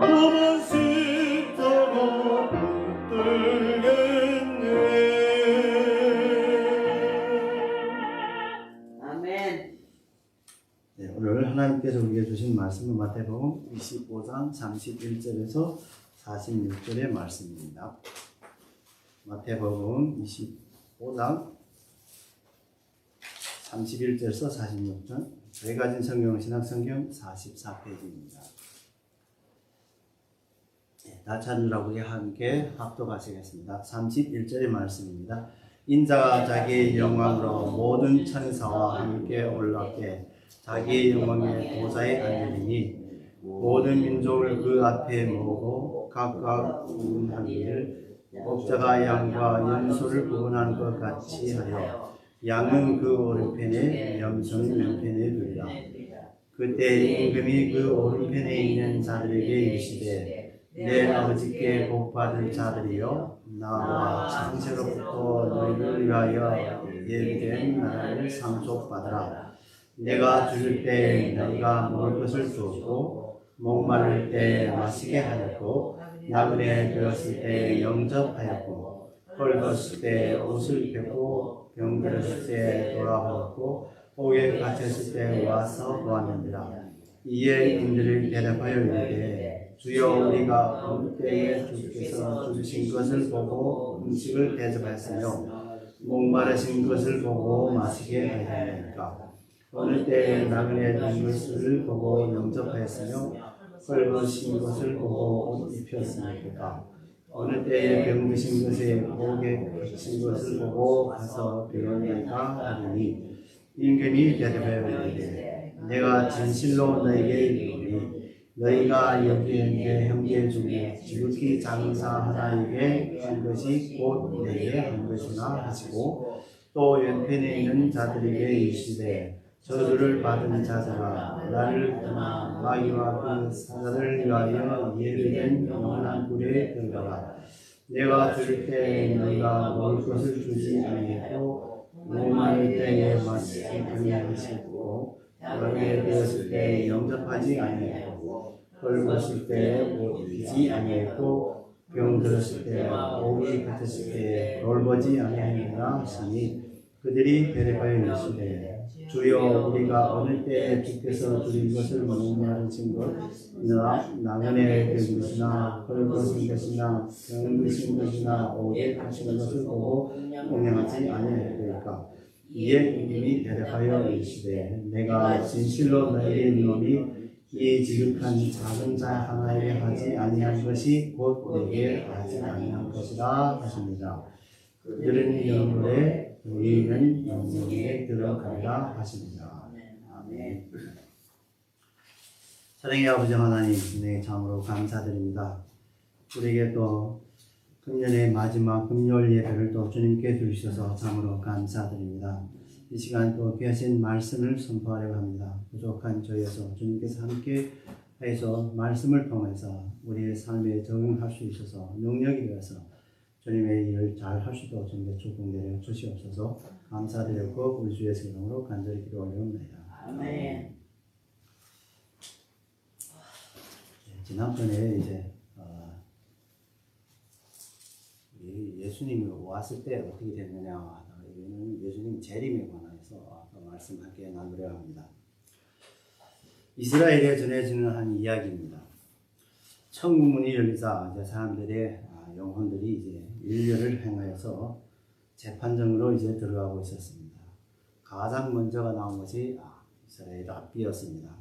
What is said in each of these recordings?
너만 십자가 붙들겠네. 아멘. 네, 오늘 하나님께서 우리에게 주신 말씀은 마태복음 25장 31절에서 46절의 말씀입니다. 마태복음 25장 31절에서 46절, 저희 가진 성경은 신학성경 44페이지입니다. 네, 다 찾으라고 우리 함께 합독하시겠습니다. 31절의 말씀입니다. 인자가 자기의 영광으로 모든 천사와 함께 올라게 자기의 영광의 보좌에 앉으리니 모든 민족을 그 앞에 모으고 각각 구분하기를 목자가 양과 염소를 구분하는 것 같이 하여 양은 그 오른편에 염소는 왼편에 두리라. 그때 임금이 그 오른편에 있는 자들에게 이르시되 내 아버지께 복받을 자들이여 나와 창세로부터 너희를 위하여 예비된 나라를 상속받으라. 내가 죽을 때 너희가 먹을 것을 주었고 목마를 때 마시게 하였고 나그네 되었을 때 영접하였고 헐벗을 때 옷을 입혔고 병들었을 때 돌아보았고 옥에 갇혔을 때 와서 보았느니라. 이에 인들을 대답하여 이르되 주여 우리가 어느 때에 주께서 주신 것을 보고 음식을 대접하였으며 목마르신 것을 보고 마시게 하였나이까. 어느 때에 나그네 된 것을 보고 영접하였으며 헐벗은 것을 보고 옷 입혔습니까. 어느 때에 병드신 것에 목에 갇힌 것을 보고 가서 배웠나이까 하더니 임금이 대답하여 이르되 내가 진실로 너에게 이르노니 너희가 여기 있는 형제 중에 지극히 작은 사 하나에게 한 것이 곧 내게 한 것이나 하시고 또 왼편에 있는 자들에게 이르시되 저주를 받은 자들아 나를 떠나 마귀와 그 사자를 위하여 예비된 영원한 굴에 들어가라. 내가 줄 때 너희가 먹을 것을 주지 아니하고 목마를 때에 마시지 아니하시고 나그네 되었을 때 영접하지 아니하고 헐벗을 때 옷 입히지 아니하고 병들었을 때 옥이 갇혔을 때 돌보지 아니하니라 하시니 그들이 대답하여 이르시되 주여 우리가 어느 때에 주께서 주신 것을 목마르신 것이나 나그네 된 것이나 헐벗은 것이나 병드신 것이나 옥에 갇힌 것을 보고 공양하지 아니하였나이까. 이에 임금이 대답하여 이르시되 내가 진실로 너희에게 이르노니 이 지극한 작은 자 하나에게 하지 아니한 것이 곧 내게 하지 아니한 것이라 하십니다. 그들은 영물에 너희는 영물에 들어가리라 하십니다. 아멘. 사랑의 아버지 하나님, 네, 참으로 감사드립니다. 우리에게 또 금년의 마지막 금요일 예배를 또 주님께 주셔서 참으로 감사드립니다. 이 시간 또 귀하신 말씀을 선포하려고 합니다. 부족한 저희에서 주님께서 함께 해서 말씀을 통해서 우리의 삶에 적응할 수 있어서 능력이 되어서 주님의 일을 잘 할 수 있도록 주님의 축복 내려 주시옵소서. 감사드렸고 우리 주 예수 이름으로 간절히 기도 올려옵니다. 아멘. 지난번에 이제 예수님이 왔을 때 어떻게 됐느냐, 이거는 예수님 재림에 관해서 말씀 함께 나누려 합니다. 이스라엘에 전해지는 한 이야기입니다. 천국 문이 열리자 이제 사람들의 영혼들이 이제 일렬을 행하여서 재판정으로 이제 들어가고 있었습니다. 가장 먼저가 나온 것이 이스라엘 랍비였습니다.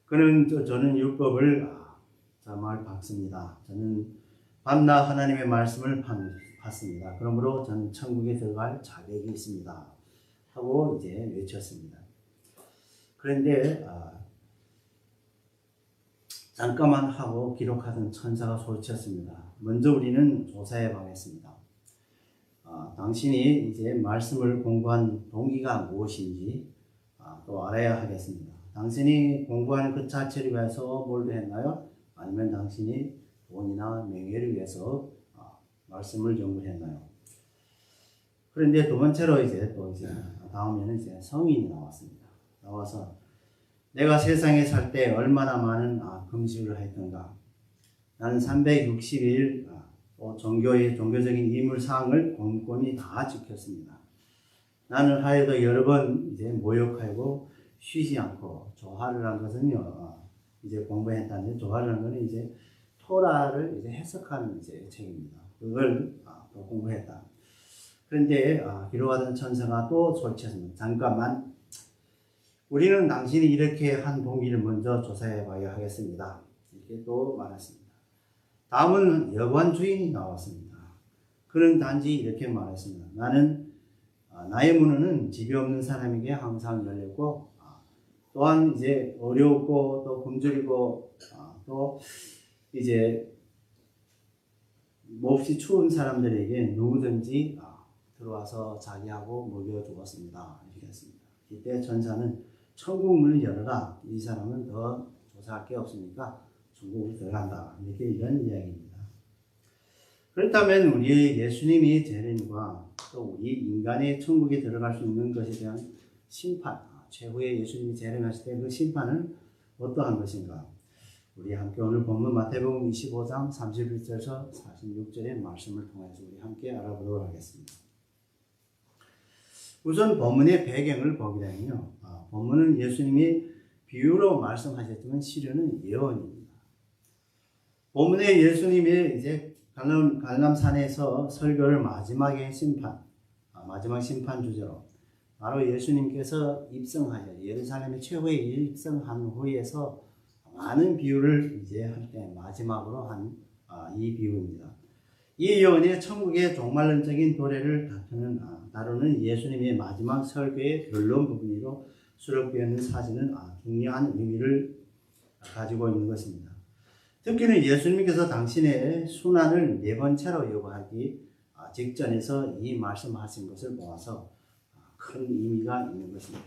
저는 율법을 정말 받습니다. 저는 밤낮 하나님의 말씀을 받습니다. 그러므로 저는 천국에 들어갈 자격이 있습니다. 하고 이제 외쳤습니다. 그런데 잠깐만 하고 기록하던 천사가 소리쳤습니다. 먼저 우리는 조사해 보겠습니다. 당신이 이제 말씀을 공부한 동기가 무엇인지 또 알아야 하겠습니다. 당신이 공부하는 그 자체를 위해서 뭘 했나요? 아니면 당신이 돈이나 명예를 위해서 말씀을 연구했나요? 그런데 두 번째로 다음에는 이제 성인이 나왔습니다. 나와서 내가 세상에 살 때 얼마나 많은 금식을 했던가, 나는 360일 종교적인 의무 사항을 꼼꼼히 다 지켰습니다. 나는 하루에도 여러 번 이제 모욕하고 쉬지 않고 조화를 한 것은요, 이제 공부했다는데 조화를 한 것은 이제 토라를 이제 해석하는 이제 책입니다. 그걸 또 공부했다. 그런데 기록하던 천사가 또 소리쳤습니다. 잠깐만, 우리는 당신이 이렇게 한 동기를 먼저 조사해 봐야 하겠습니다. 이렇게 또 말했습니다. 다음은 여관 주인이 나왔습니다. 그는 단지 이렇게 말했습니다. 나의 문은 집이 없는 사람에게 항상 열렸고, 또한 이제 어렵고 또 굶주리고 또 이제 몹시 추운 사람들에게 누구든지 들어와서 자기하고 먹여 주었습니다. 이렇게 했습니다. 이때 천사는 천국 문을 열어라. 이 사람은 더 조사할 게 없으니까 천국으로 들어간다. 이렇게 이런 이야기입니다. 그렇다면 우리 예수님이 재림과 또 우리 인간의 천국에 들어갈 수 있는 것에 대한 심판, 최후의 예수님이 재림하실 때 그 심판은 어떠한 것인가? 우리 함께 오늘 본문 마태복음 25장 31절에서 46절의 말씀을 통해서 우리 함께 알아보도록 하겠습니다. 우선 본문의 배경을 보게 되면요, 본문은 예수님이 비유로 말씀하셨지만 실현은 예언입니다. 본문에 예수님이 이제 갈람산에서 설교를 마지막 심판 주제로 바로 예수님께서 입성하셔 예루살렘의 최후에 입성한 후에서 많은 비유를 이제 할 때 마지막으로 한 이 비유입니다. 이 예언이 천국의 종말론적인 도래를 다루는 예수님의 마지막 설교의 결론 부분으로 수록되어 있는 사진은 중요한 의미를 가지고 있는 것입니다. 특히는 예수님께서 당신의 순환을 4번째로 예고하기 직전에서 이 말씀하신 것을 보아서 큰 의미가 있는 것입니다.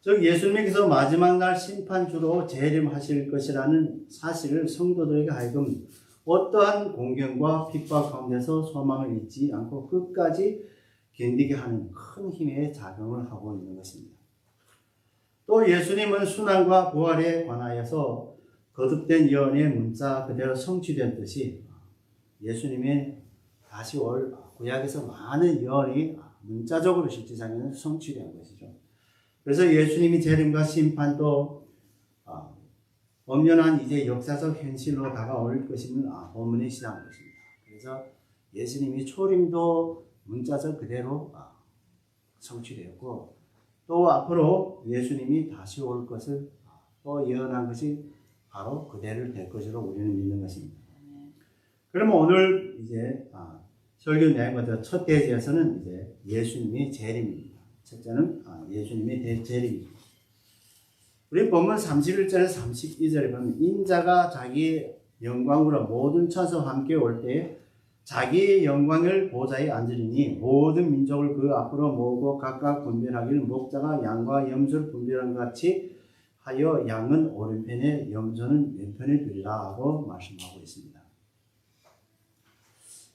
즉 예수님께서 마지막 날 심판주로 재림하실 것이라는 사실을 성도들에게 하여금 어떠한 공경과 핍박 가운데서 소망을 잊지 않고 끝까지 견디게 하는 큰 힘의 작용을 하고 있는 것입니다. 또 예수님은 순환과 부활에 관하여서 거듭된 예언의 문자 그대로 성취된 뜻이 예수님의 다시 올 구약에서 많은 예언이 문자적으로 실제상에는 성취된 것이죠. 그래서 예수님이 재림과 심판도 엄연한 이제 역사적 현실로 다가올 것임을 본문에 시작한 것입니다. 그래서 예수님이 초림도 문자적 그대로 성취되었고 또 앞으로 예수님이 다시 올 것을 또 예언한 것이 바로 그대로 될 것으로 우리는 믿는 것입니다. 그러면 오늘 이제 설교 내용과 첫 대지에서는 이제 예수님의 재림입니다. 첫째는 예수님의 재림입니다. 우리 본문 31절에서 32절에 보면 인자가 자기 영광으로 모든 천사와 함께 올 때에 자기의 영광을 보좌에 앉으리니 모든 민족을 그 앞으로 모으고 각각 분별하기를 목자가 양과 염소를 분별한 것 같이 하여 양은 오른편에 염소는 왼편에 두리라 하고 말씀하고 있습니다.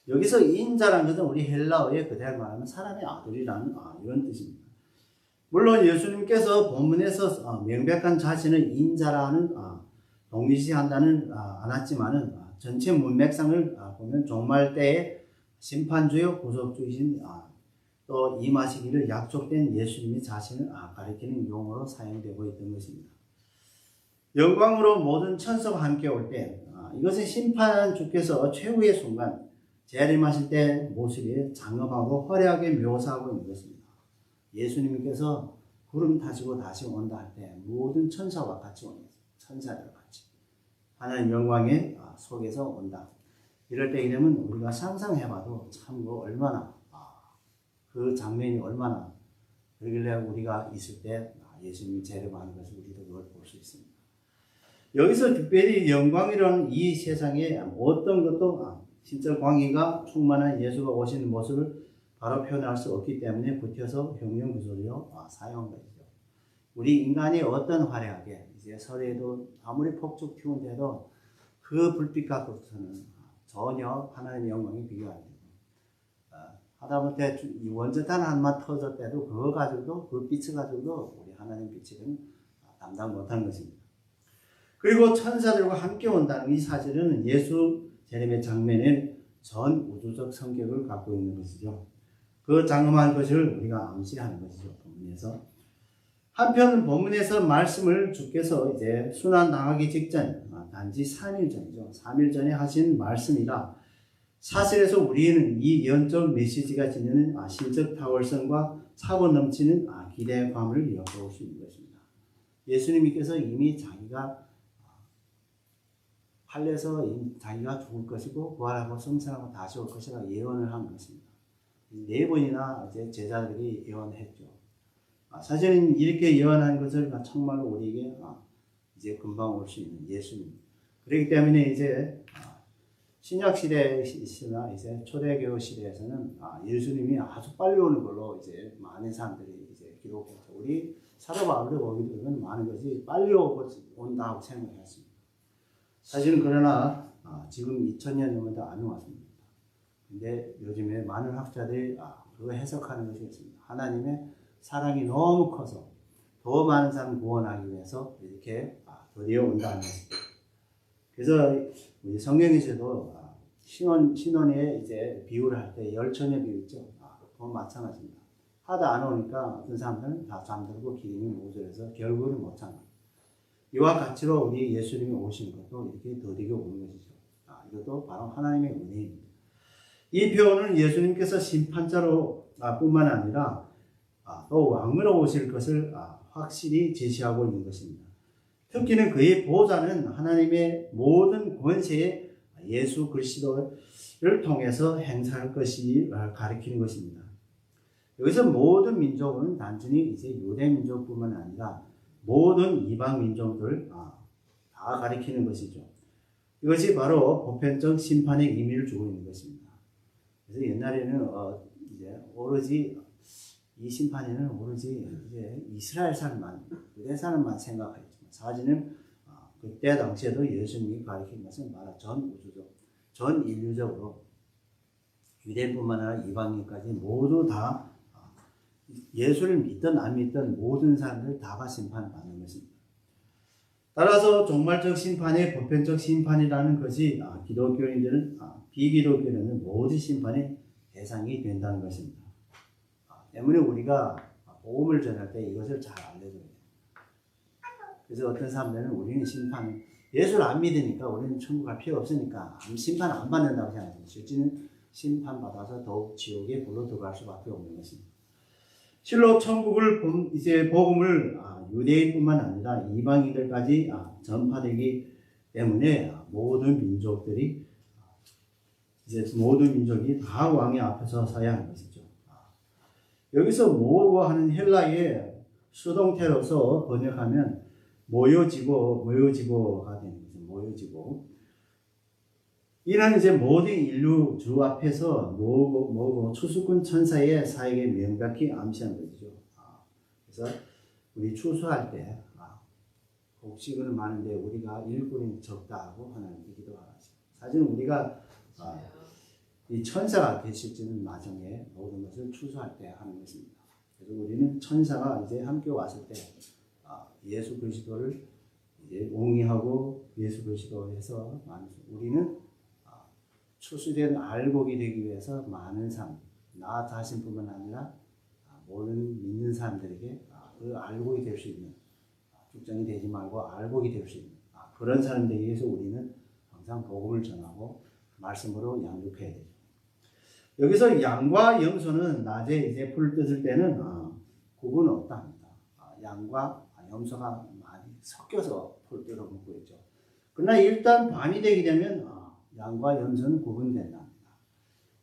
여기서 인자라는 것은 우리 헬라어에 그대로 말하면 사람의 아들이라는 이런 뜻입니다. 물론 예수님께서 본문에서 명백한 자신을 인자라는 동일시한다는 않았지만은 전체 문맥상을 보면 종말 때에 심판주요 구속주이신 또 임하시기를 약속된 예수님이 자신을 가리키는 용어로 사용되고 있던 것입니다. 영광으로 모든 천사와 함께 올 때 이것은 심판주께서 최후의 순간 재림하실 때 모습이 장엄하고 화려하게 묘사하고 있는 것입니다. 예수님께서 구름 타시고 다시 온다 할 때 모든 천사와 같이 옵니다. 천사들과 같이 하나님 영광의 속에서 온다. 이럴 때 이러면 우리가 상상해봐도 참 얼마나 그 장면이 얼마나 그러길래 우리가 있을 때 예수님이 재림하는 것을 우리도 그걸 볼 수 있습니다. 여기서 특별히 영광이라는 이 세상에 어떤 것도 신적 광의가 충만한 예수가 오시는 모습을 바로 표현할 수 없기 때문에 붙여서 형용구조로 사용한 것이죠. 우리 인간이 어떤 화려하게 이제 설에도 아무리 폭죽 튀운데도 그 불빛 갖고서는 전혀 하나님의 영광이 비교 안 되고 하다못해 원자탄 한마 터질 때도 그거 가지고도 그 빛을 가지고도 우리 하나님 빛은 감당 못하는 것입니다. 그리고 천사들과 함께 온다는 이 사실은 예수 재림의 장면에 전 우주적 성격을 갖고 있는 것이죠. 그 장엄한 것을 우리가 암시하는 것이죠. 본문에서. 한편 본문에서 말씀을 주께서 이제 순환당하기 직전, 단지 3일 전이죠. 3일 전에 하신 말씀이라 사실에서 우리는 이 예언적 메시지가 지니는 신적 탁월성과 차고 넘치는 기대감을 엿볼 수 있는 것입니다. 예수님께서 이미 자기가 팔려서 자기가 죽을 것이고 부활하고 성천하고 다시 올 것이라 예언을 한 것입니다. 4번이나 이제 제자들이 예언했죠. 사실은 이렇게 예언한 것을 정말로 우리에게 이제 금방 올 수 있는 예수님. 그렇기 때문에 이제 신약 시대나 이제 초대교회 시대에서는 예수님이 아주 빨리 오는 걸로 이제 많은 사람들이 이제 기록해서 우리 사도 바울의 보기로는 많은 것이 빨리 온다고 생각했습니다. 사실은 그러나 지금 2000년 넘어도 안 왔습니다. 근데 요즘에 많은 학자들이 그거 해석하는 것이 있습니다. 하나님의 사랑이 너무 커서 더 많은 사람을 구원하기 위해서 이렇게 드디어 온다는 것입니다. 그래서 우리 성경에서도 신혼에 이제 비유를 할 때 열처녀 비유 있죠. 그건 마찬가지입니다. 하다 안 오니까 어떤 사람들은 다 잠들고 기름이 모자라서 결국은 못 참아요. 이와 같이로 우리 예수님이 오신 것도 이렇게 더디게 오는 것이죠. 이것도 바로 하나님의 은혜입니다. 이 표현은 예수님께서 심판자로 뿐만 아니라 또 왕으로 오실 것을 확실히 제시하고 있는 것입니다. 특히는 그의 보좌는 하나님의 모든 권세에 예수 그리스도를 통해서 행사할 것이 가리키는 것입니다. 여기서 모든 민족은 단순히 이제 유대 민족뿐만 아니라 모든 이방 민족들 다 가리키는 것이죠. 이것이 바로 보편적 심판의 의미를 주고 있는 것입니다. 그래서 옛날에는 이제 오로지 이 심판에는 오로지 이제 이스라엘 사람만, 유대 사람만 생각했지만 사실은 그때 당시에도 예수님이 가르친 것은 바로 전 우주적, 전 인류적으로 유대인뿐만 아니라 이방인까지 모두 다 예수를 믿든 안 믿든 모든 사람들 다가 심판받는 것입니다. 따라서 종말적 심판의 보편적 심판이라는 것이 기독교인들은 비기독교인은 모든 심판의 대상이 된다는 것입니다. 때문에 우리가 복음을 전할 때 이것을 잘 알려줘야 돼요. 그래서 어떤 사람들은 우리는 예수를 안 믿으니까 우리는 천국 갈 필요 없으니까 심판 안 받는다고 생각해요. 실제는 심판받아서 더욱 지옥에 불러 들어갈 수밖에 없는 것입니다. 실로 천국을 이제 복음을 유대인뿐만 아니라 이방인들까지 전파되기 때문에 모든 민족이 다 왕의 앞에서 서야 하는 것이죠. 여기서 모으고 하는 헬라의 수동태로서 번역하면 모여지고가 되는 거죠. 모여지고. 이는 이제 모든 인류 주 앞에서 모으고 추수꾼 천사의 사역에 명백히 암시한 것이죠. 그래서 우리 추수할 때 곡식은 많은데 우리가 일꾼이 적다 하고 하나님께 기도하죠. 사실은 우리가 이 천사가 계실지는 나중에 모든 것을 추수할 때 하는 것입니다. 그래서 우리는 천사가 이제 함께 왔을 때 예수 그리스도를 이제 옹이하고 예수 그리스도에서 우리는 추수된 알곡이 되기 위해서 많은 사람, 나 자신뿐만 아니라 모든 믿는 사람들에게 그 알곡이 될 수 있는, 죽정이 되지 말고 알곡이 될 수 있는 그런 사람들에 의해서 우리는 항상 복음을 전하고 말씀으로 양육해야 되죠. 여기서 양과 염소는 낮에 이제 풀을 뜯을 때는 구분 없다 합니다. 양과 염소가 많이 섞여서 풀을 뜯어 먹고 있죠. 그러나 일단 밤이 되게 되면 양과 염소는 구분된다 합니다.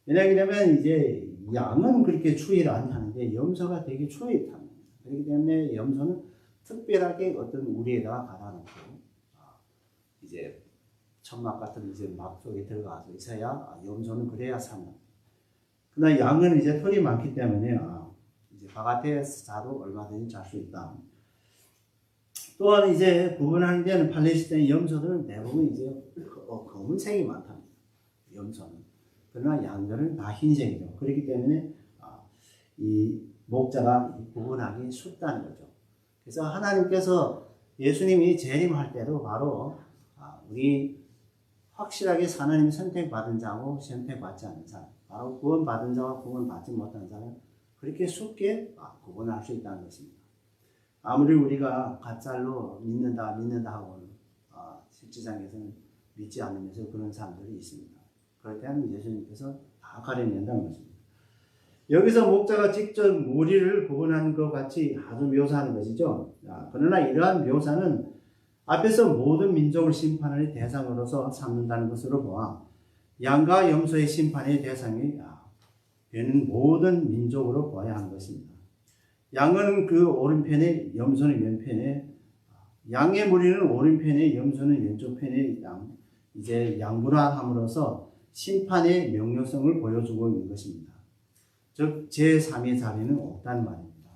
왜냐하면 이제 양은 그렇게 추위를 안 하는데 염소가 되게 추위에 탑니다. 그렇기 때문에 염소는 특별하게 어떤 우리에다가 가다놓고 이제 천막 같은 이제 막 속에 들어가서 있어야 염소는 그래야 삽니다. 그러나 양은 이제 털이 많기 때문에 이제 바깥에서 자도 얼마든지 잘 수 있다. 또한 이제 구분하는 데는 팔레스타인 염소들은 대부분 이제 검은색이 많답니다. 염소는. 그러나 양들은 다 흰색이죠. 그렇기 때문에 이 목자가 구분하기 쉽다는 거죠. 그래서 하나님께서 예수님이 재림할 때도 바로 우리 확실하게 하나님이 선택받은 자하고 선택받지 않은 사람, 바로 구원받은 자와 구원받지 못한 사람, 그렇게 쉽게 구분할 수 있다는 것입니다. 아무리 우리가 가짜로 믿는다 하고는 실제상에서는 믿지 않으면서 그런 사람들이 있습니다. 그럴 때는 예수님께서 다 가려낸다는 것입니다. 여기서 목자가 직접 무리를 구분하는 것 같이 아주 묘사하는 것이죠. 그러나 이러한 묘사는 앞에서 모든 민족을 심판의 대상으로서 삼는다는 것으로 보아 양과 염소의 심판의 대상이 되는 모든 민족으로 보아야 하는 것입니다. 양은 그 오른편에, 염소는 왼편에, 양의 무리는 오른편에, 염소는 왼쪽 편에 이제 양분화함으로써 심판의 명료성을 보여주고 있는 것입니다. 즉 제3의 자리는 없다는 말입니다.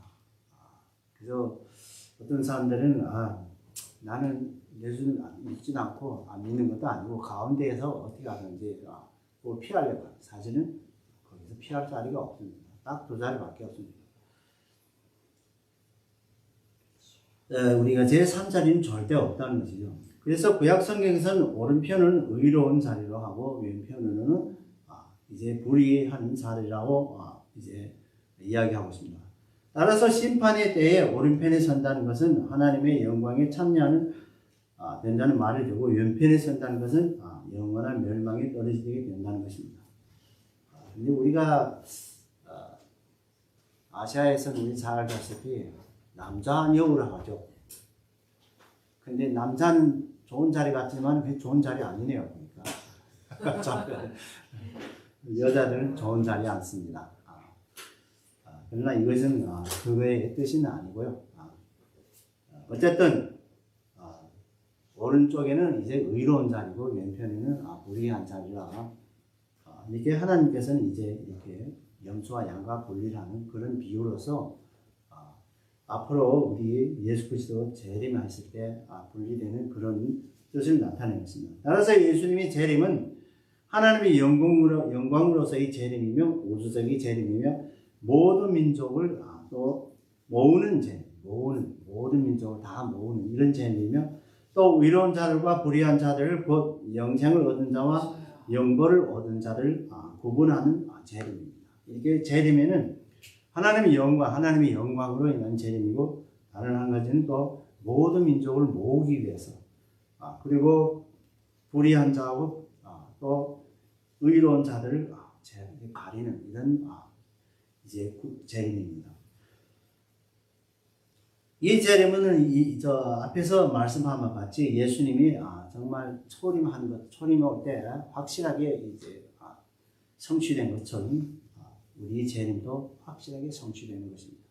그래서 어떤 사람들은 나는 예수를 믿지는 않고 믿는 것도 아니고 가운데에서 어떻게 하든지 피하려고 합니다. 사실은 거기서 피할 자리가 없습니다. 딱 두 자리밖에 없습니다. 우리가 제3자리는 절대 없다는 것이죠. 그래서 구약 성경에서는 오른편은 의로운 자리로 하고 왼편은 이제 불의한 자리라고 이제 이야기하고 있습니다. 따라서 심판의 때에 오른편에 선다는 것은 하나님의 영광에 참여하는 된다는 말을 두고 왼편에 선다는 것은 영원한 멸망에 떨어지게 된다는 것입니다. 근데 우리가 아시아에서는 우리 잘 알다시피 남자 여우라 하죠. 근데 남자는 좋은 자리 같지만 그게 좋은 자리 아니네요. 그러니까 여자들은 좋은 자리 않습니다. 그러나 이것은 그거의 뜻은 아니고요. 어쨌든 오른쪽에는 이제 의로운 자리고 왼편에는 불의한 자리라 이렇게 하나님께서는 이제 이렇게 염소와 양과 분리하는 그런 비유로서 앞으로 우리 예수 그리스도 재림하실 때 분리되는 그런 뜻을 나타내겠습니다. 따라서 예수님의 재림은 하나님의 영광으로서의 재림이며 우주적인 재림이며 모든 민족을 또 모으는 재림, 모든 민족을 다 모으는 이런 재림이며 또 의로운 자들과 불의한 자들을 곧 영생을 얻은 자와 영벌을 얻은 자를 구분하는 재림입니다. 이게 재림에는 하나님의 영광으로 인한 재림이고 다른 한 가지는 또 모든 민족을 모으기 위해서 그리고 불의한 자하고 또 의로운 자들을 가리는 이런 이제 재림입니다. 이 재림은 앞에서 말씀한 것 같이 예수님이 정말 초림 올 때 확실하게 이제 성취된 것처럼 우리 재림도 확실하게 성취되는 것입니다.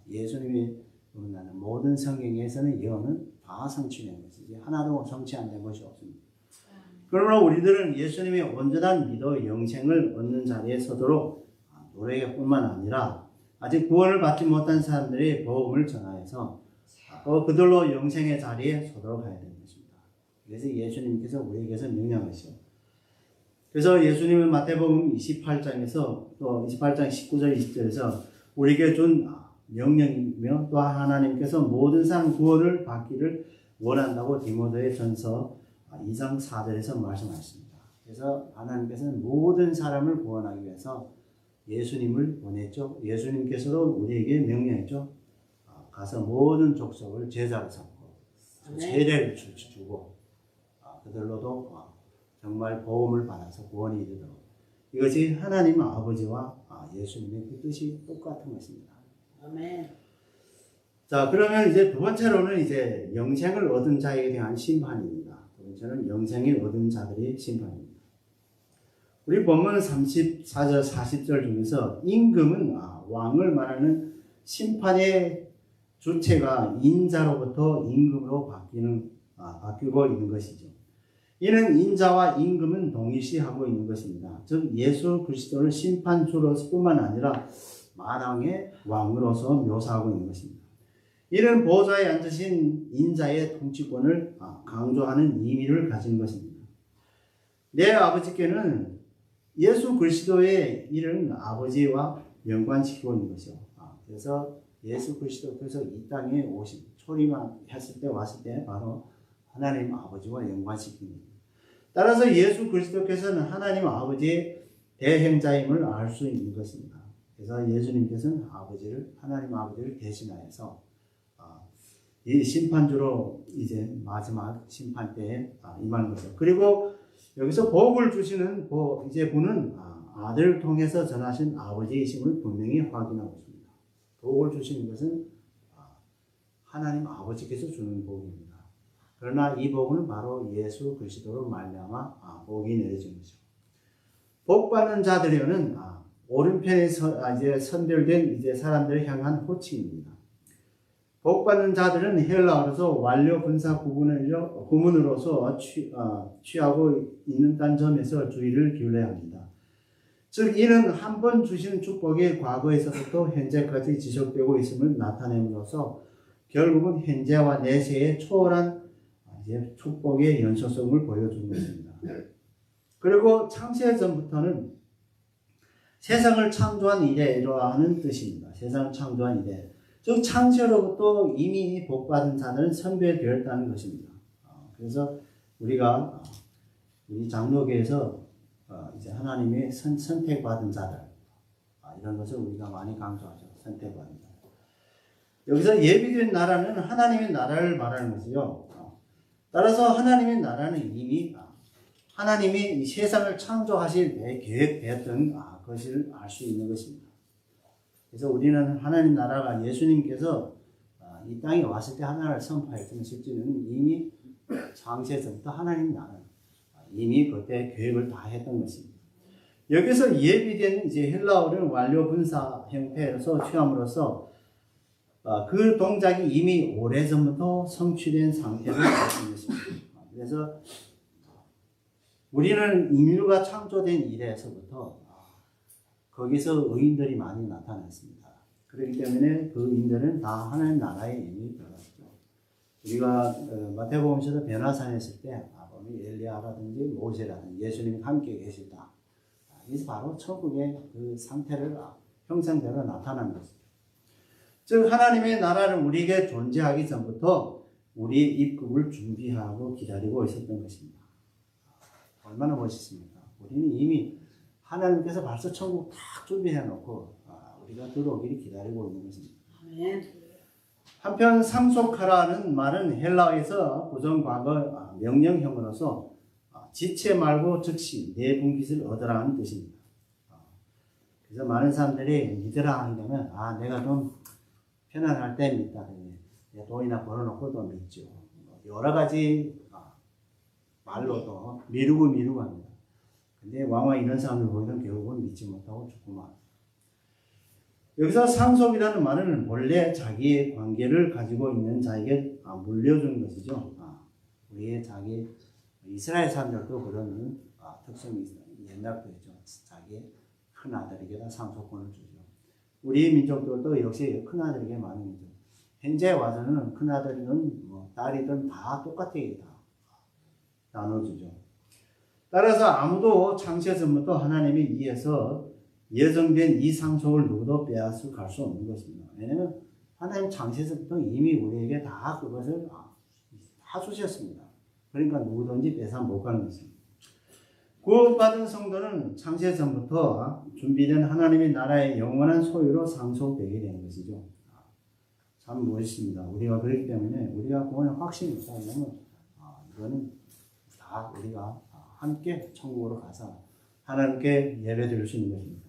예수님이 보면 모든 성경에서는 예언은 다 성취된 것이지 하나도 성취 안 된 것이 없습니다. 그러나 우리들은 예수님이 온전한 믿어 영생을 얻는 자리에 서도록 노래뿐만 아니라 아직 구원을 받지 못한 사람들의 복음을 전하여서 그들로 영생의 자리에 서도록 해야 되는 것입니다. 그래서 예수님께서 우리에게서 명령하시오. 그래서 예수님은 마태복음 28장에서 또 28장 19절 20절에서 우리에게 준 명령이며 또 하나님께서 모든 사람 구원을 받기를 원한다고 디모데 전서 2장 4절에서 말씀하셨습니다. 그래서 하나님께서는 모든 사람을 구원하기 위해서 예수님을 보냈죠. 예수님께서도 우리에게 명령했죠. 가서 모든 족속을 제자로 삼고 세례를 주고 그들로도 정말 복음을 받아서 구원이 이르도록 이것이 하나님 아버지와 예수님의 그 뜻이 똑같은 것입니다. 아멘. 자, 그러면 이제 두 번째로는 이제 영생을 얻은 자에 대한 심판입니다. 두 번째는 영생을 얻은 자들의 심판입니다. 우리 본문 34절 40절 중에서 임금은 왕을 말하는 심판의 주체가 인자로부터 임금으로 바뀌고 있는 것이죠. 이는 인자와 임금은 동일시하고 있는 것입니다. 즉 예수 그리스도를 심판주로서뿐만 아니라 만왕의 왕으로서 묘사하고 있는 것입니다. 이는 보좌에 앉으신 인자의 통치권을 강조하는 의미를 가진 것입니다. 내 아버지께는 예수 그리스도의 일은 아버지와 연관시키고 있는 것이죠. 그래서 예수 그리스도께서 이 땅에 오신 초림만 했을 때 왔을 때 바로 하나님 아버지와 연관시킵니다. 따라서 예수 그리스도께서는 하나님 아버지의 대행자임을 알 수 있는 것입니다. 그래서 예수님께서는 하나님 아버지를 대신하여서 이 심판주로 이제 마지막 심판 때에 임하는 거죠. 그리고 여기서 복을 주시는 이제 분은 아들을 통해서 전하신 아버지이심을 분명히 확인하고 있습니다. 복을 주시는 것은 하나님 아버지께서 주는 복입니다. 그러나 이 복은 바로 예수 그리스도로 말미암아 복이 내려진 것이죠. 복 받는 자들에는 오른편에 이제 선별된 이제 사람들을 향한 호칭입니다. 복 받는 자들은 헬라어로서 완료 분사 구문으로서 취하고 있는다는 점에서 주의를 기울여야 합니다. 즉 이는 한 번 주신 축복이 과거에서부터 현재까지 지속되고 있음을 나타냄으로써 결국은 현재와 내세의 초월한 축복의 연속성을 보여주는 것입니다. 그리고 창세 전부터는 세상을 창조한 이래라는 뜻입니다. 세상을 창조한 이래. 즉 창세로부터 이미 복받은 자들은 선별되었다는 것입니다. 그래서 우리가 우리 장로교에서 이제 하나님의 선택받은 자들 이런 것을 우리가 많이 강조하죠. 선택받은 자들. 여기서 예비된 나라는 하나님의 나라를 말하는 것이죠. 따라서 하나님의 나라는 이미 하나님이 이 세상을 창조하실 때 계획되었던 것을 알 수 있는 것입니다. 그래서 우리는 하나님 나라가 예수님께서 이 땅에 왔을 때 하나를 선포했지만 실제는 이미 창세전부터 하나님 나라 이미 그때 계획을 다 했던 것입니다. 여기서 예비된 이제 헬라어는 완료 분사 형태에서 취함으로써 그 동작이 이미 오래전부터 성취된 상태를 가진 것입니다. 그래서 우리는 인류가 창조된 이래서부터 거기서 의인들이 많이 나타났습니다. 그렇기 때문에 그 의인들은 다 하나님 나라에 이미 들어갔죠. 우리가 마태복음에서 변화산에 있을 때 엘리야라든지 모세라든지 예수님이 함께 계시다. 이게 바로 천국의 그 상태를 형상대로 나타난 것이죠. 즉 하나님의 나라는 우리에게 존재하기 전부터 우리의 입국을 준비하고 기다리고 있었던 것입니다. 얼마나 멋있습니까? 우리는 이미 하나님께서 벌써 천국 딱 준비해 놓고 우리가 들어오기를 기다리고 있는 것입니다. 아멘. 한편 상속하라는 말은 헬라어에서 부정과거 명령형으로서 지체 말고 즉시 내 분깃을 얻으라는 뜻입니다. 그래서 많은 사람들이 믿으라 하면 내가 좀 편안할 때 믿다. 내 돈이나 벌어놓고 또 믿죠. 여러 가지 말로도 미루고 합니다. 근데 왕왕 이런 사람들 보이면 결국은 믿지 못하고 죽고만. 여기서 상속이라는 말은 원래 자기의 관계를 가지고 있는 자에게 물려주는 것이죠. 우리의 자기 이스라엘 사람들도 그런 특성이 옛날부터 있죠. 자기의 큰 아들에게다 상속권을 주죠. 우리 민족들도 역시 큰 아들에게 많은 민족. 현재 와서는 큰 아들이든 딸이든 다 똑같게 다 나눠주죠. 따라서 아무도 창세 전부터 하나님이 위해서 예정된 이 상속을 누구도 빼앗을 수 없는 것입니다. 왜냐하면 하나님 창세 전부터 이미 우리에게 다 그것을 다 주셨습니다. 그러니까 누구든지 빼앗아 못 가는 것입니다. 구원받은 성도는 창세 전부터 준비된 하나님의 나라의 영원한 소유로 상속되게 되는 것이죠. 참 멋있습니다. 우리가 그렇기 때문에 우리가 구원의 확신이 있다 이러면 이거는 다 우리가 함께 천국으로 가서 하나님께 예배드릴 수 있는 것입니다.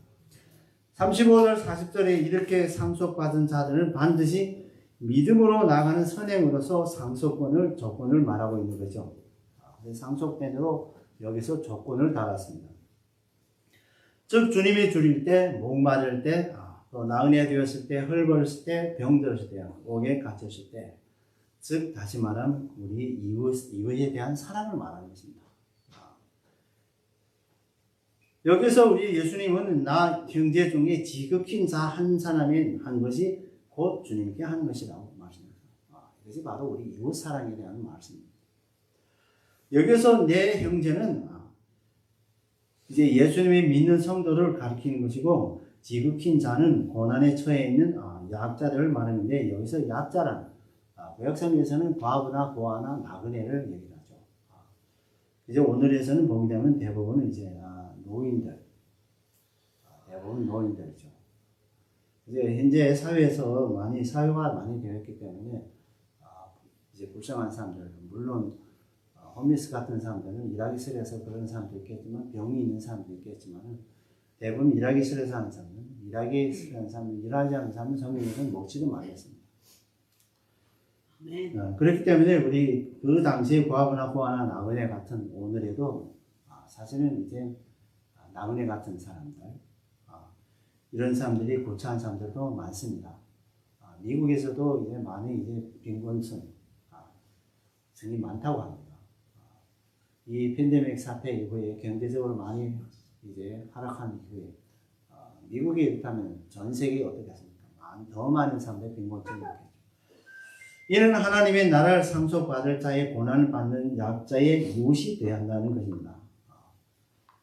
35절 40절에 이렇게 상속받은 자들은 반드시 믿음으로 나가는 선행으로서 조건을 말하고 있는 거죠. 상속된으로 여기서 조건을 달았습니다. 즉 주님이 줄일 때, 목마를 때, 또 나은혜 되었을 때, 헐벗을 때, 병들었을 때, 옥에 갇혔을 때, 즉 다시 말하면 우리 이웃에 대한 사랑을 말하는 것입니다. 여기서 우리 예수님은 나 형제 중에 지극히 자 한 사람이 한 것이 곧 주님께 한 것이라고 말씀합니다. 이것이 바로 우리 이웃 사랑에 대한 말씀입니다. 여기서 내 형제는 이제 예수님이 믿는 성도를 가리키는 것이고 지극히 자는 고난에 처해 있는 약자들을 말하는데 여기서 약자란 구약성경에서는 과부나 고아나 나그네를 얘기하죠. 이제 오늘에서는 보게 되면 대부분은 이제 노인들, 대부분 노인들이죠. 이제 현재 사회에서 많이 사회가 많이 되었기 때문에 이제 불쌍한 사람들, 물론 홈리스 같은 사람들은 일하기 싫어서 그런 사람도 있겠지만 병이 있는 사람도 있겠지만 대부분 일하기 싫어서 하는 사람은 일하기 싫어하는 사람은 일하지 않는 사람은 성경에서는 먹지도 말했습니다. 그렇기 때문에 우리 그 당시에 고아부나 고아나 나그네 같은 오늘에도 사실은 이제 나그네 같은 사람들 이런 사람들이 고차한 사람들도 많습니다. 미국에서도 이제 많이 이제 빈곤층이 많다고 합니다. 이 팬데믹 사태 이후에 경제적으로 많이 이제 하락한 이후에 미국에 이렇다면 전 세계에 어떻겠습니까? 더 많은 사람들이 빈곤층이 있겠죠. 이는 하나님의 나라를 상속받을 자의 고난을 받는 약자의 이웃이 되어야 한다는 것입니다.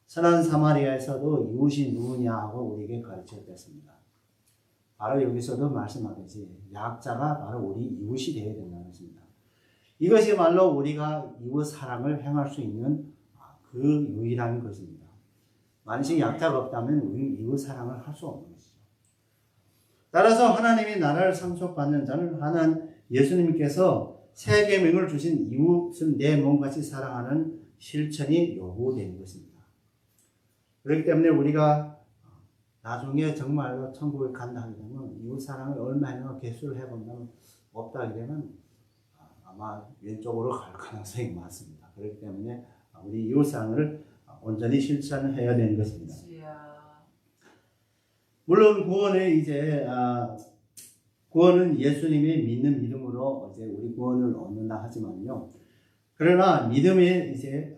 선한 사마리아에서도 이웃이 누구냐 하고 우리에게 가르쳐졌습니다. 바로 여기서도 말씀하듯이 약자가 바로 우리 이웃이 되어야 된다는 것입니다. 이것이 말로 우리가 이웃 사랑을 행할 수 있는 그 유일한 것입니다. 만약 약자가 없다면 우리 이웃 사랑을 할 수 없는 것이죠. 따라서 하나님의 나라를 상속받는 자는 예수님께서 새 계명을 주신 이웃을 내 몸같이 사랑하는 실천이 요구되는 것입니다. 그렇기 때문에 우리가 나중에 정말로 천국에 간다 하게 되면 이웃 사랑을 얼마나 개수를 해본다면 없다 하게 되면 아마 왼쪽으로 갈 가능성이 많습니다. 그렇기 때문에 우리 이웃 사랑을 온전히 실천해야 되는 것입니다. 물론 구원은 예수님의 믿는 믿음으로 이제 우리 구원을 얻는다 하지만요. 그러나 믿음에 이제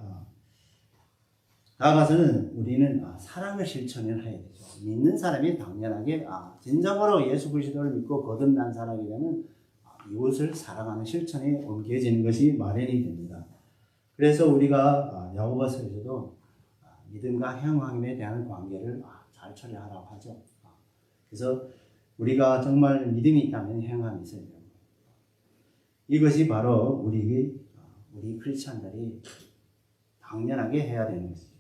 나아가서는 우리는 사랑을 실천해야 되죠. 믿는 사람이 당연하게 진정으로 예수 그리스도를 믿고 거듭난 사람이 되면 이웃을 사랑하는 실천에 옮겨지는 것이 마련이 됩니다. 그래서 우리가 야고보서에서도 믿음과 행함에 대한 관계를 잘 처리하라고 하죠. 그래서 우리가 정말 믿음이 있다면 행함이 있어야 됩니다. 이것이 바로 우리 크리스찬들이 당연하게 해야 되는 것이죠.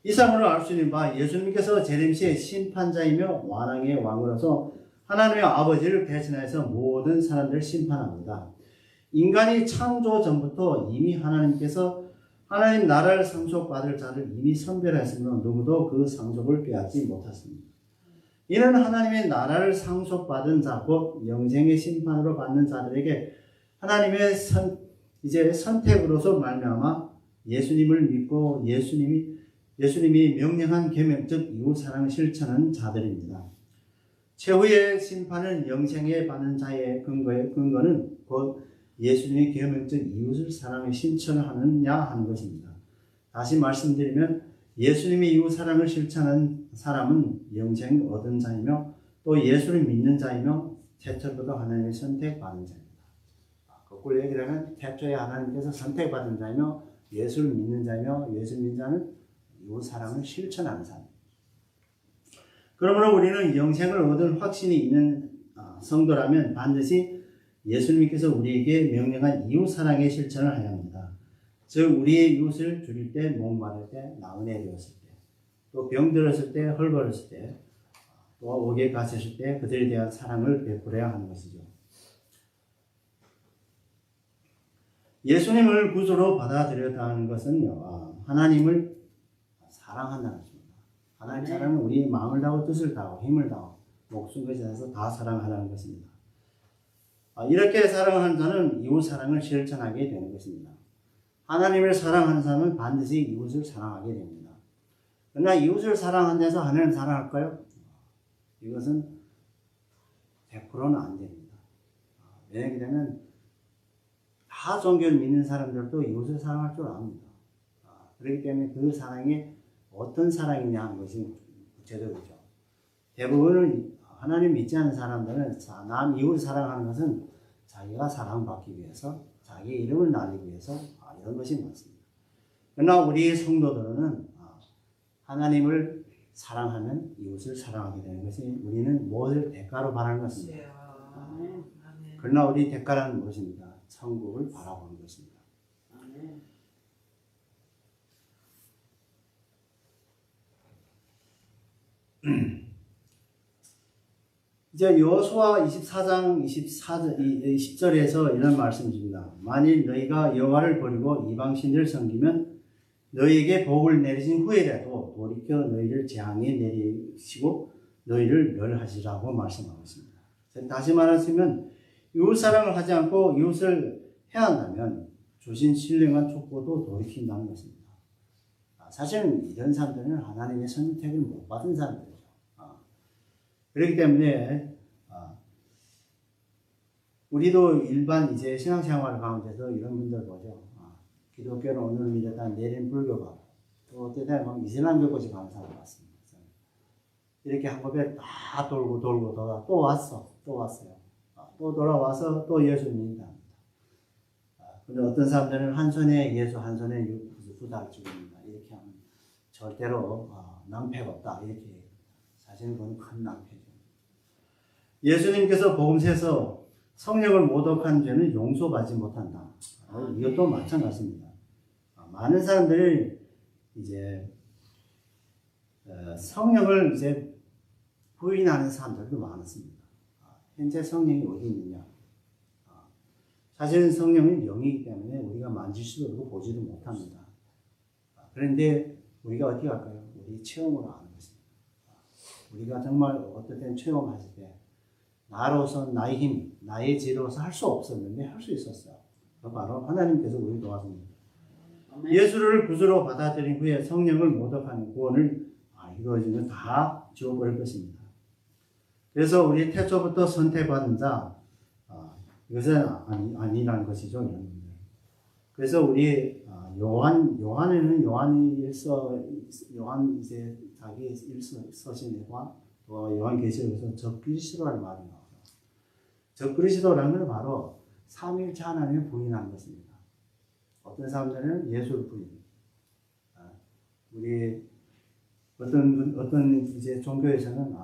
이상으로 알 수 있는 바 예수님께서 재림시의 심판자이며 왕의 왕으로서 하나님의 아버지를 대신하여서 모든 사람들을 심판합니다. 인간이 창조 전부터 이미 하나님께서 하나님 나라를 상속받을 자를 이미 선별했으므로 누구도 그 상속을 빼앗지 못했습니다. 이는 하나님의 나라를 상속받은 자, 곧 영생의 심판으로 받는 자들에게 하나님의 선택으로서 말미암아 예수님을 믿고 예수님이 명령한 계명, 즉 이웃 사랑을 실천하는 자들입니다. 최후의 심판은 영생에 받는 자의 근거는 곧 예수님의 계명, 즉 이웃을 사랑에 실천하느냐 하는 것입니다. 다시 말씀드리면 예수님의 이웃 사랑을 실천하는 사람은 영생을 얻은 자이며 또 예수를 믿는 자이며 태초부터 하나님의 선택받은 자입니다. 거꾸로 얘기하면 태초에 하나님께서 선택받은 자이며 예수를 믿는 자이며 예수 믿는 자는 이웃 사랑을 실천하는 사람입니다. 그러므로 우리는 영생을 얻을 확신이 있는 성도라면 반드시 예수님께서 우리에게 명령한 이웃 사랑의 실천을 해야 합니다. 즉 우리의 이웃을 줄일 때, 목마를 때, 나그네 되었을 때, 또 병들었을 때, 헐벗었을 때, 또 옥에 갇혔을 때 그들에 대한 사랑을 베풀어야 하는 것이죠. 예수님을 구주로 받아들였다는 것은요, 하나님을 사랑한다는 것입니다. 하나님 사랑은 우리 마음을 다하고 뜻을 다하고 힘을 다하고 목숨 것에 대해서 다 사랑하라는 것입니다. 이렇게 사랑하는 자는 이웃 사랑을 실천하게 되는 것입니다. 하나님을 사랑하는 사람은 반드시 이웃을 사랑하게 됩니다. 그러나 이웃을 사랑한 데서 하나님 사랑할까요? 이것은 100%는 안 됩니다. 왜냐하면 다 종교를 믿는 사람들도 이웃을 사랑할 줄 압니다. 그렇기 때문에 그 사랑이 어떤 사랑이냐 하는 것이 구체적이죠. 대부분은 하나님 믿지 않는 사람들은 남 이웃을 사랑하는 것은 자기가 사랑받기 위해서, 자기 이름을 날리기 위해서 이런 것이 많습니다. 그러나 우리 성도들은 하나님을 사랑하면 이웃을 사랑하게 되는 것이 우리는 무엇을 대가로 바라는 것입니다. 그러나 우리 대가는 무엇입니까? 천국을 바라보는 것입니다. 아멘. 이제 여호수아 24장 20절에서 이런 말씀이 줍니다. 만일 너희가 여호와를 버리고 이방신들을 섬기면 너희에게 복을 내리신 후에라도 돌이켜 너희를 재앙에 내리시고 너희를 멸하시라고 말씀하고 있습니다. 다시 말하시면 이웃 사랑을 하지 않고 이웃을 해한다면 주신 신령한 축복도 돌이킨다는 것입니다. 사실은 이런 사람들은 하나님의 선택을 못 받은 사람들이죠. 그렇기 때문에 우리도 일반 이제 신앙생활 가운데서 이런 분들 보죠. 기독교는 오늘 믿었다 내일은 불교가 또 어떤 때는 이슬람교까지 가는 사람 같습니다. 이렇게 한꺼번에 다 돌고 돌아 또 왔어요. 또 돌아와서 또 예수 믿는다. 근데 어떤 사람들은 한 손에 예수 한 손에 부달주입니다. 이렇게 하면 절대로 낭패가 없다. 이렇게 사실은 그건 큰 낭패죠. 예수님께서 복음서에서 성령을 모독한 죄는 용서받지 못한다. 이것도 마찬가지입니다. 많은 사람들이 이제 성령을 이제 부인하는 사람들도 많았습니다. 현재 성령이 어디 있느냐? 사실은 성령은 영이기 때문에 우리가 만질 수도 없고 보지도 못합니다. 그런데 우리가 어떻게 할까요? 우리 체험으로 아는 것입니다. 우리가 정말 어떨 때는 체험했을 때 나로서 나의 힘, 나의 지혜로서 할 수 없었는데 할 수 있었어요. 바로 하나님께서 우리를 도와줍니다. 예수를 구주로 받아들인 후에 성령을 모독하는 구원을 이루어지면 다 지워버릴 것입니다. 그래서 우리 태초부터 선택받은 자, 이것은 아니라는 것이죠. 이런 분들. 그래서 우리 요한에는 요한 이제 자기 일서신과 또 요한계시록에서 적그리스도라는 말이 나와요. 적그리스도라는 건 바로 삼위일체 하나님을 부인하는 것입니다. 어떤 사람들은 예수를 부인. 우리 어떤 이제 종교에서는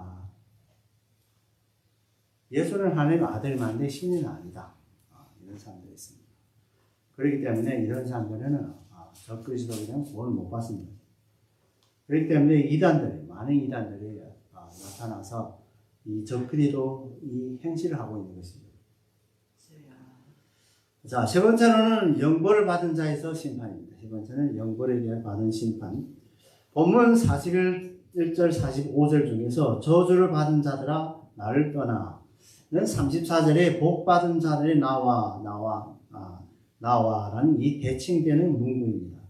예수는 하나님의 아들만데 신은 아니다. 이런 사람들이 있습니다. 그렇기 때문에 이런 사람들은 적그리스도에 구원을 못 받습니다. 그렇기 때문에 많은 이단들이 나타나서 이 적그리스도 이 행실을 하고 있는 것입니다. 자, 세 번째로는 영벌을 받은 자에서 심판입니다. 세 번째는 영벌에 대한 받은 심판. 본문 41절 45절 중에서 저주를 받은 자들아 나를 떠나. 는 34절에 복 받은 자들이 나와라는 이 대칭되는 문구입니다.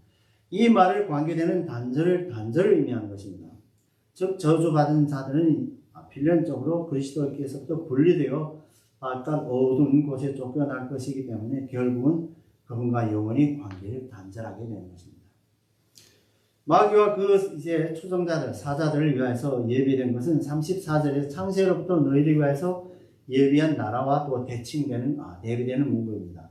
이 말을 관계되는 단절을 의미하는 것입니다. 즉 저주받은 자들은 필연적으로 그리스도께서부터 분리되어 바깥 어두운 곳에 쫓겨날 것이기 때문에 결국은 그분과 영원히 관계를 단절하게 되는 것입니다. 마귀와 그 이제 추종자들, 사자들을 위하여서 예비된 것은 34절에 창세로부터 너희를 위하여서 예비한 나라와 또 대칭되는 대비되는 문구입니다.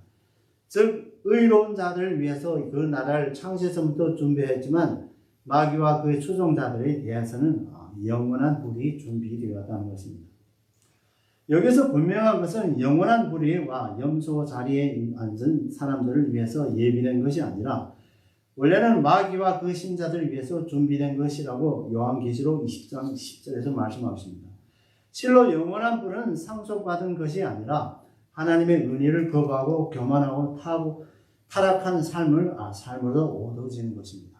즉 의로운 자들을 위해서 그 나라를 창세전부터 준비했지만 마귀와 그의 추종자들에 대해서는 영원한 불이 준비되었다는 것입니다. 여기서 분명한 것은 영원한 불의와 염소 자리에 앉은 사람들을 위해서 예비된 것이 아니라 원래는 마귀와 그 신자들을 위해서 준비된 것이라고 요한계시록 20장 10절에서 말씀하고 있습니다. 실로 영원한 불은 상속받은 것이 아니라 하나님의 은혜를 거부하고 교만하고 타락한 삶으로 얻어지는 것입니다.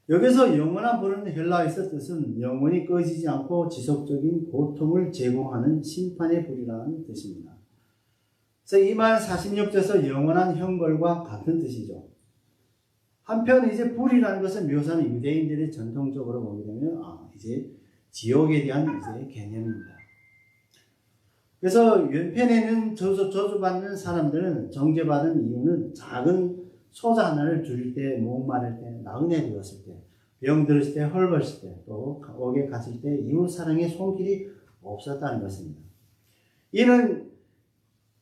여기서 영원한 불은 헬라어에서 뜻은 영원히 꺼지지 않고 지속적인 고통을 제공하는 심판의 불이라는 뜻입니다. 그래서 이 말 46절에서 영원한 형벌과 같은 뜻이죠. 한편 이제 불이라는 것을 묘사하는 유대인들이 전통적으로 보게 되면 이제 지옥에 대한 이제 개념입니다. 그래서原편에는 저주받는 사람들은 정죄받은 이유는 작은 소자 하나를 줄일 때, 목마를 때, 나그네 되었을 때, 병 들었을 때, 헐벗을 때, 또 옥에 갔을 때 이웃 사랑의 손길이 없었다는 것입니다. 이는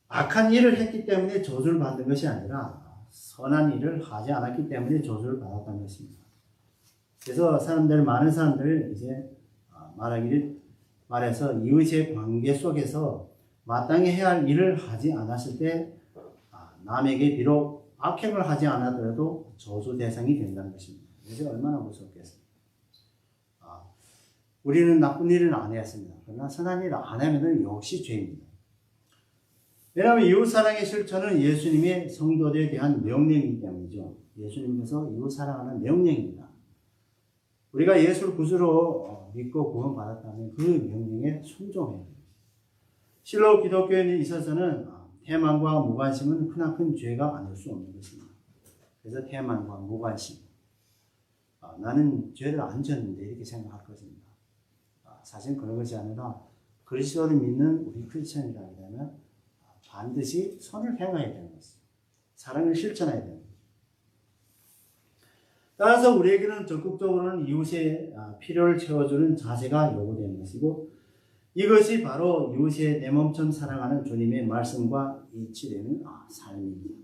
악한 일을 했기 때문에 저주를 받는 것이 아니라 선한 일을 하지 않았기 때문에 저주를 받았다는 것입니다. 그래서 많은 사람들 이제 말해서 이웃의 관계 속에서 마땅히 해야 할 일을 하지 않았을 때 남에게 비록 악행을 하지 않았더라도 저주 대상이 된다는 것입니다. 그래서 얼마나 무섭겠습니까? 우리는 나쁜 일을 안 했습니다. 그러나 선한 일을 안 하면 역시 죄입니다. 왜냐하면 이웃사랑의 실천은 예수님의 성도들에 대한 명령이기 때문이죠. 예수님께서 이웃사랑하는 명령입니다. 우리가 예수를 구주로 믿고 구원받았다면 그 명령에 순종해야 됩니다. 실로 기독교인에 있어서는 태만과 무관심은 크나큰 죄가 아닐 수 없는 것입니다. 그래서 태만과 무관심, 나는 죄를 안 졌는데 이렇게 생각할 것입니다. 사실 그런 것이 아니라 그리스도를 믿는 우리 크리스천이라고 하면 반드시 선을 행해야 되는 것입니다. 사랑을 실천해야 됩니다. 따라서 우리에게는 적극적으로는 이웃의 필요를 채워주는 자세가 요구되는 것이고, 이것이 바로 이웃의 내 몸처럼 사랑하는 주님의 말씀과 일치되는 삶입니다.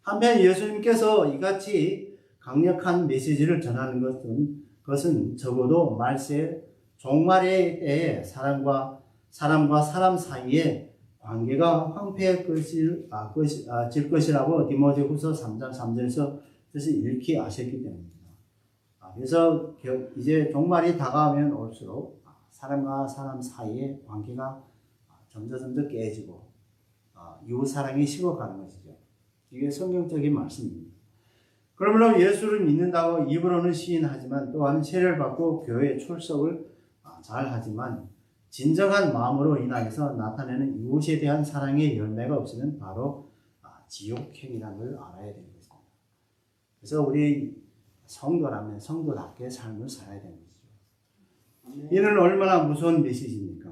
한편 예수님께서 이같이 강력한 메시지를 전하는 것은 적어도 말세 종말의 때에 사람과 사람 사이에 관계가 황폐해질 것이라고 디모데후서 3장 3절에서 뜻을 읽히 아셨기 때문입니다. 그래서 이제 종말이 다가오면 올수록 사람과 사람 사이의 관계가 점점 깨지고 이웃 사랑이 식어가는 것이죠. 이게 성경적인 말씀입니다. 그러므로 예수를 믿는다고 입으로는 시인하지만 또한 세례를 받고 교회에 출석을 잘 하지만 진정한 마음으로 인하여서 나타내는 이웃에 대한 사랑의 열매가 없으면 바로 지옥행이라는 걸 알아야 되는 것입니다. 그래서 우리 성도라면 성도답게 삶을 살아야 되는 것이죠. 이는 얼마나 무서운 메시지입니까?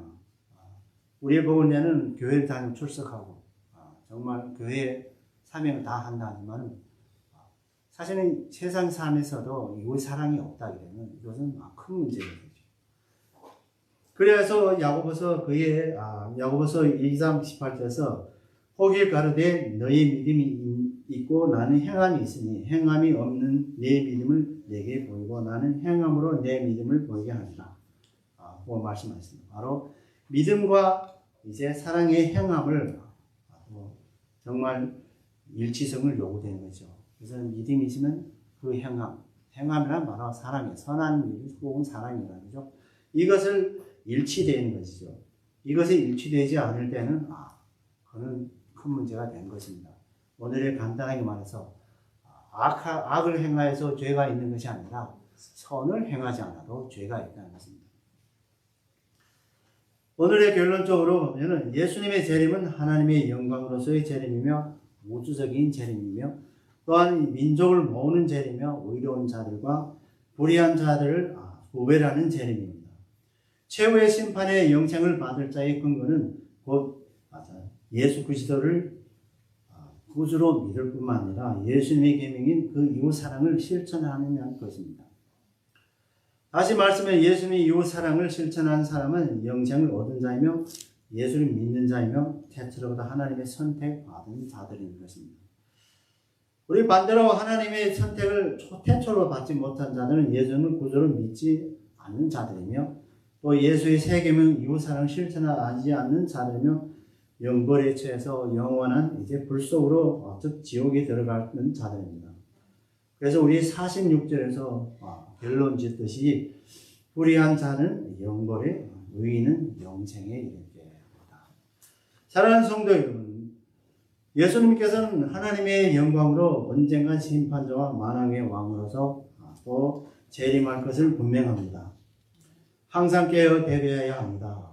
우리의 복을 내는 교회를 다니고 출석하고 정말 교회의 사명을 다 한다 하지만 사실은 세상 삶에서도 이웃 사랑이 없다 그러면 이것은 큰 문제가 되죠. 그래서 야고보서 2장 18절에서 혹일 가로되 너희 믿음이 있고 나는 행함이 있으니 행함이 없는 내 믿음을 내게 보이고 나는 행함으로 내 믿음을 보이게 하리라. 그 말씀하셨습니다. 바로 믿음과 이제 사랑의 행함을 정말 일치성을 요구되는 거죠. 그래서 믿음이 있으면 그 행함이란 바로 사랑이에요. 선한 믿음 혹은 사랑이라는 거죠. 이것을 일치되는 것이죠. 이것이 일치되지 않을 때는 그는 큰 문제가 된 것입니다. 오늘의 간단하게 말해서 악을 행하여서 죄가 있는 것이 아니라 선을 행하지 않아도 죄가 있다는 것입니다. 오늘의 결론적으로 보면 예수님의 재림은 하나님의 영광으로서의 재림이며 우주적인 재림이며 또한 민족을 모으는 재림이며 의로운 자들과 불의한 자들을 구별하는 재림입니다. 최후의 심판의 영생을 받을 자의 근거는 곧 예수 그리스도를 구주로 믿을 뿐만 아니라 예수님의 계명인 그 이웃 사랑을 실천하는 것입니다. 다시 말씀해 예수님의 이웃 사랑을 실천하는 사람은 영생을 얻은 자이며 예수를 믿는 자이며 태초로부터 하나님의 선택받은 자들인 것입니다. 우리 반대로 하나님의 선택을 태초로 받지 못한 자들은 예수님을 구주로 믿지 않는 자들이며 또 예수의 세 계명 이웃 사랑을 실천하지 않는 자들이며 영벌에 처해서 영원한 이제 불 속으로 즉 지옥에 들어가는 자들입니다. 그래서 우리 46절에서 결론 짓듯이 불의한 자는 영벌에 의인은 영생에 이르게 하다. 사랑하는 성도 여러분, 예수님께서는 하나님의 영광으로 언젠간 심판자와 만왕의 왕으로서 또 재림할 것을 분명합니다. 항상 깨어 대비해야 합니다.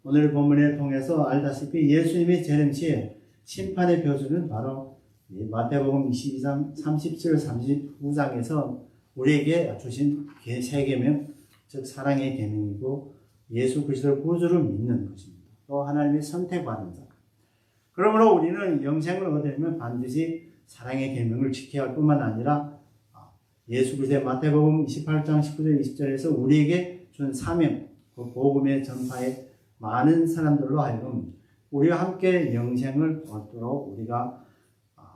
오늘 본문을 통해서 알다시피 예수님의 재림 시에 심판의 표준은 바로 마태복음 22장 37, 39장에서 우리에게 주신 세 계명, 즉 사랑의 계명이고 예수 그리스도를 구주로 믿는 것입니다. 또 하나님의 선택받은 자. 그러므로 우리는 영생을 얻으려면 반드시 사랑의 계명을 지켜야 할 뿐만 아니라 예수 그리스도의 마태복음 28장 19절 20절에서 우리에게 준 사명, 그 복음의 전파에 많은 사람들로 하여금 우리와 함께 영생을 얻도록 우리가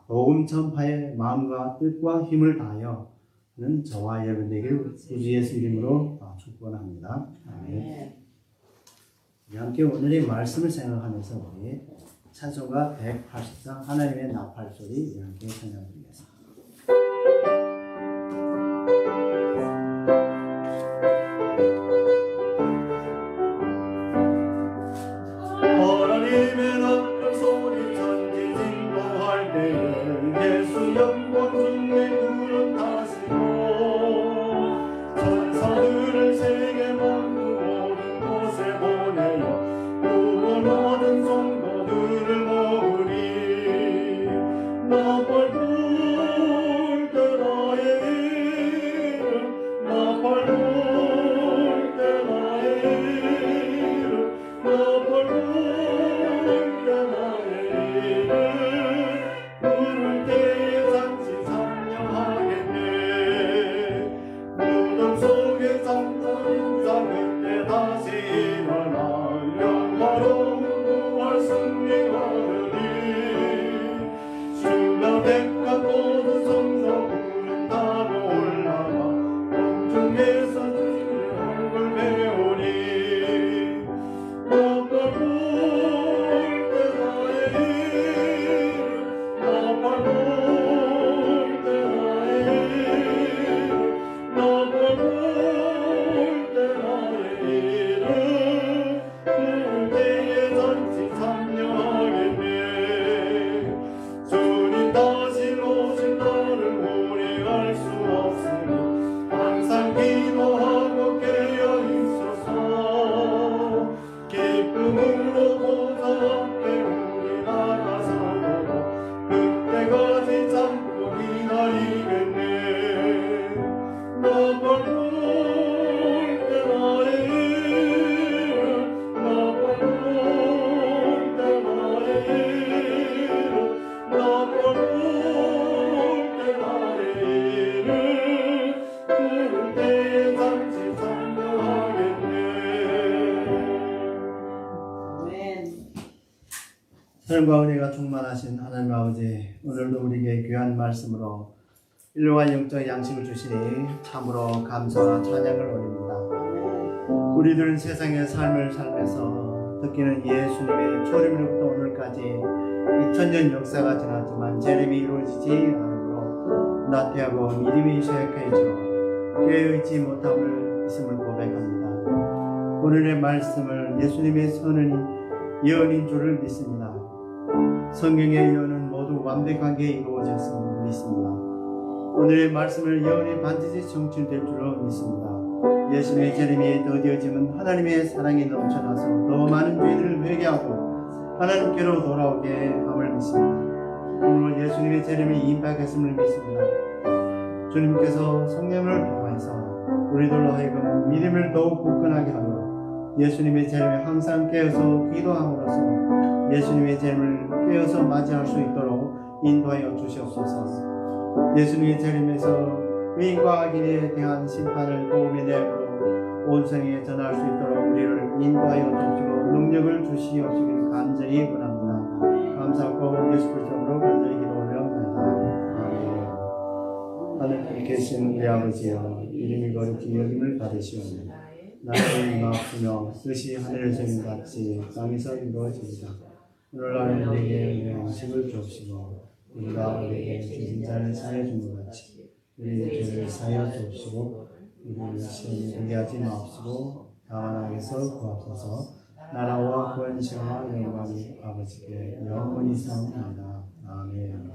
복음 전파의 마음과 뜻과 힘을 다하여는 저와 여러분 되기를 구주 예수 이름으로 축원합니다. 아멘. 우리 함께 오늘의 말씀을 생각하면서 우리 찬송가 180장 하나님의 나팔 소리 우리 함께 찬양드리겠습니다. 하나님의 나팔 소리 천지 진동할 때에 예수 영광 중에 그릇하시고 천사들을 세계 만국 모든 곳에 보내어 구원 얻은 성도들을 모으리. 나팔 불 때 나의 이름 나팔 불 때 나의 이름 나팔 부를 때에 잔치 참여하겠네. 무덤 속에 잠든 인자 그때 다시 일어나 영화로운 부활 승리하느니. 주가 백합 모든 성성 구름 타고 올라가 공중에서 주의 얼굴 배우니. 나팔 불 때 나의 이름 나팔 불 때 나의 이름 나팔 불 때 나의 이름 부를 때에 잔치 참여하겠네. 주님 다시 오실 날을 우리알 수 없으니 항상 기도하고 깨어 있소서. 기쁨으로 보좌 앞에 우리 나가서도 그때까지 참고 기다리겠네. 나팔 불 때 나의 이름 나팔 불 때 나의 이름 나팔 불 때 나의 이름 부를 때에 잔치 참여하겠네. 아멘. 사랑과 은혜가 충만하신 하나님 아버지, 오늘도 우리에게 귀한 말씀으로 일용할 영적 양식을 주시니 참으로 감사와 찬양을 올립니다. 우리들은 세상의 삶을 살면서 듣기는 예수님의 초림으로부터 오늘까지 2000년 역사가 지났지만 재림이 이루어지지 않으므로 나태하고 믿음이 쇠약해져 깨어있지 못함을 있음을 고백합니다. 오늘의 말씀을 예수님의 선언이 예언인 줄을 믿습니다. 성경의 예언은 모두 완벽하게 이루어졌음을 믿습니다. 오늘의 말씀을 예언이 반드시 성취될 줄로 믿습니다. 예수님의 재림이 더디어지면 하나님의 사랑이 넘쳐나서 더 많은 죄인을 회개하고 하나님께로 돌아오게 함을 믿습니다. 오늘 예수님의 재림이 임박했음을 믿습니다. 주님께서 성령을 통해서 우리들로 하여금 믿음을 더욱 굳건하게 하여 예수님의 재림에 항상 깨어서 기도함으로써 예수님의 재림을 깨어서 맞이할 수 있도록 인도하여 주시옵소서. 예수님의 재림에서 의인과 악인에 대한 심판을 복음의 내용으로 온 세상에 전할 수 있도록 우리를 인도하여 주시고 능력을 주시옵시길 간절히 원합니다. 감사하고 예수 그리스도로 간절히 기도 올려옵나이다. 하늘에 계신 우리 아버지여, 이름이 거룩히 여김을 받으시오니 나의 마음으로 뜻이 하늘에서 같이 땅에서 이루어지리다. 오늘날 우리에게 양식을 주옵시고 우리가 우리에게 주신 자를 사하여 준 것 같이 우리의 죄를 사하여 주옵시고 우리를 시험에 들게 하지 마옵시고 다만 악에서 구하소서. 나라와 권세와 영광이 아버지께 영원히 사옵나이다. 아멘.